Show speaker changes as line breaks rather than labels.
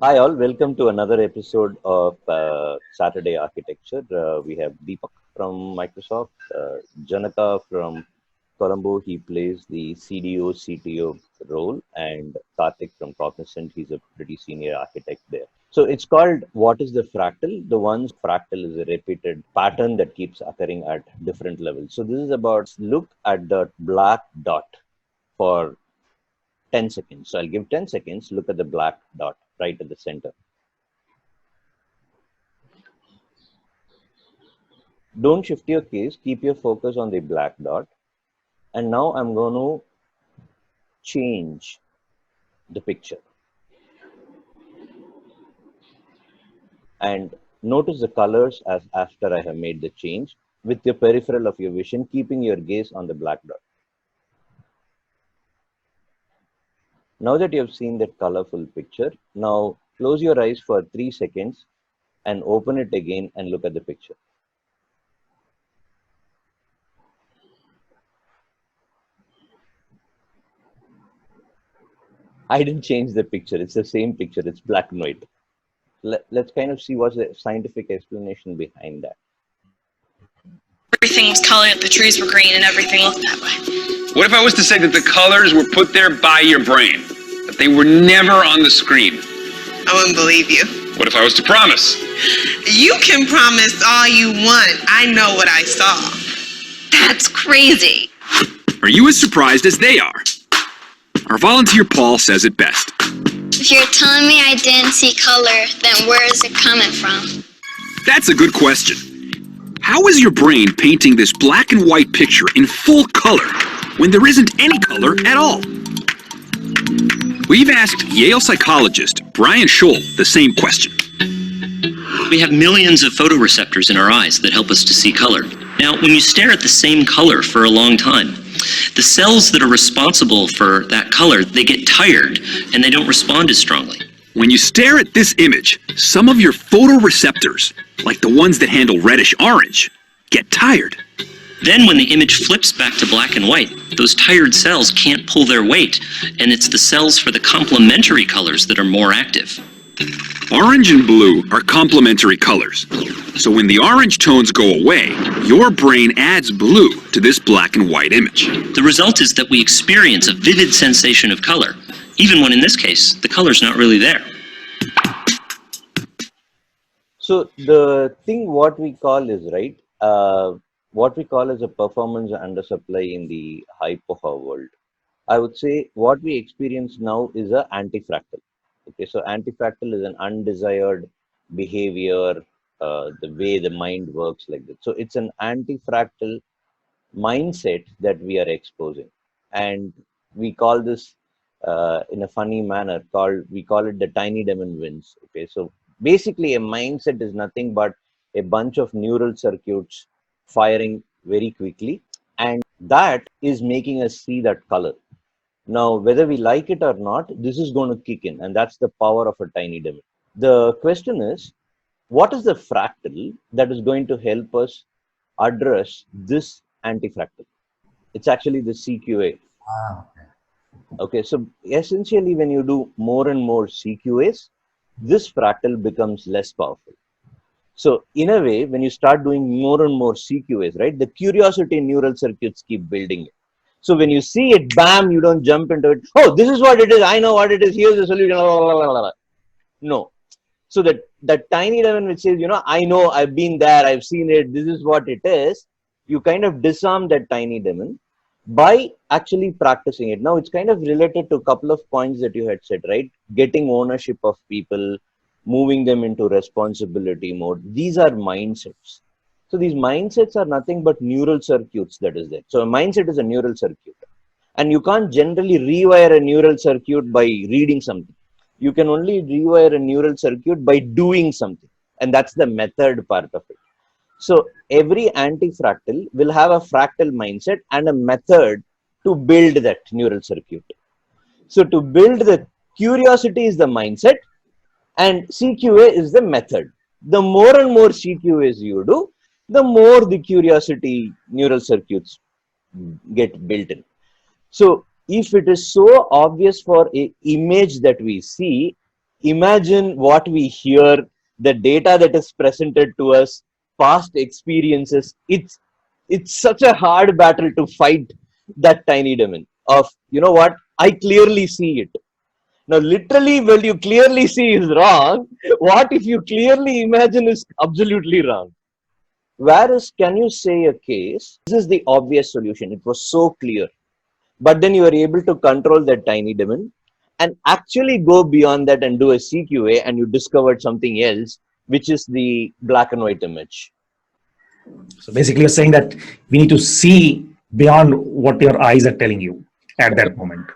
Hi all, welcome to another episode of Saturday Architecture. We have Deepak from Microsoft, Janaka from Colombo, he plays the CDO, CTO role, and Karthick from Cognizant, he's a pretty senior architect there. So it's called What is the Fractal? The one's fractal is a repeated pattern that keeps occurring at different levels. So this is about look at the black dot for 10 seconds. So I'll give 10 seconds, look at the black dot right at the center. Don't shift your gaze, keep your focus on the black dot. And now I'm going to change the picture. And notice the colors as after I have made the change with the peripheral of your vision, keeping your gaze on the black dot. Now that you have seen that colorful picture, now close your eyes for 3 seconds and open it again and look at the picture. I didn't change the picture. It's the same picture. It's black and white. Let's kind of see what's the scientific explanation behind that.
Everything was colored, the trees were green, and everything looked that way.
What if I was to say that the colors were put there by your brain? That they were never on the screen?
I wouldn't believe you.
What if I was to promise?
You can promise all you want. I know what I saw.
That's crazy.
Are you as surprised as they are? Our volunteer Paul says it best.
If you're telling me I didn't see color, then where is it coming from?
That's a good question. How is your brain painting this black and white picture in full color when there isn't any color at all? We've asked Yale psychologist Brian Scholl the same question.
We have millions of photoreceptors in our eyes that help us to see color. Now, when you stare at the same color for a long time, the cells that are responsible for that color, they get tired and they don't respond as strongly.
When you stare at this image, some of your photoreceptors, like the ones that handle reddish-orange, get tired.
Then when the image flips back to black and white, those tired cells can't pull their weight, and it's the cells for the complementary colors that are more active.
Orange and blue are complementary colors. So when the orange tones go away, your brain adds blue to this black and white image.
The result is that we experience a vivid sensation of color, even when in this case, the color's not really there.
So the thing what we call is, right, what we call as a performance under supply in the high power world. I would say what we experience now is a antifractal. Okay, so antifractal is an undesired behavior, the way the mind works like that. So it's an antifractal mindset that we are exposing, and we call this in a funny manner we call it the tiny demon wins. Okay, so basically a mindset is nothing but a bunch of neural circuits firing very quickly, and that is making us see that color. Now, whether we like it or not, this is going to kick in, and that's the power of a tiny demon. The question is, what is the fractal that is going to help us address this antifractal? It's actually the CQA. Okay, so essentially, when you do more and more CQAs, this fractal becomes less powerful. So in a way, when you start doing more and more CQAs, right, the curiosity neural circuits keep building it. So when you see it, bam, you don't jump into it. Oh, this is what it is. I know what it is. Here's the solution. No. So that tiny demon which says, I know, I've been there, I've seen it, this is what it is. You kind of disarm that tiny demon by actually practicing it. Now, it's kind of related to a couple of points that you had said, right? Getting ownership of people, moving them into responsibility mode. These are mindsets. So these mindsets are nothing but neural circuits that is there. So a mindset is a neural circuit. And you can't generally rewire a neural circuit by reading something. You can only rewire a neural circuit by doing something. And that's the method part of it. So every antifractal will have a fractal mindset and a method to build that neural circuit. So to build the curiosity is the mindset, and CQA is the method. The more and more CQAs you do, the more the curiosity neural circuits get built in. So if it is so obvious for an image that we see, imagine what we hear, the data that is presented to us, past experiences. It's such a hard battle to fight that tiny demon of, you know what, I clearly see it. Now, literally, when you clearly see is wrong, what if you clearly imagine is absolutely wrong? Whereas, can you say a case? This is the obvious solution. It was so clear. But then you are able to control that tiny demon and actually go beyond that and do a CQA, and you discovered something else, which is the black and white image.
So basically, you're saying that we need to see beyond what your eyes are telling you at that moment.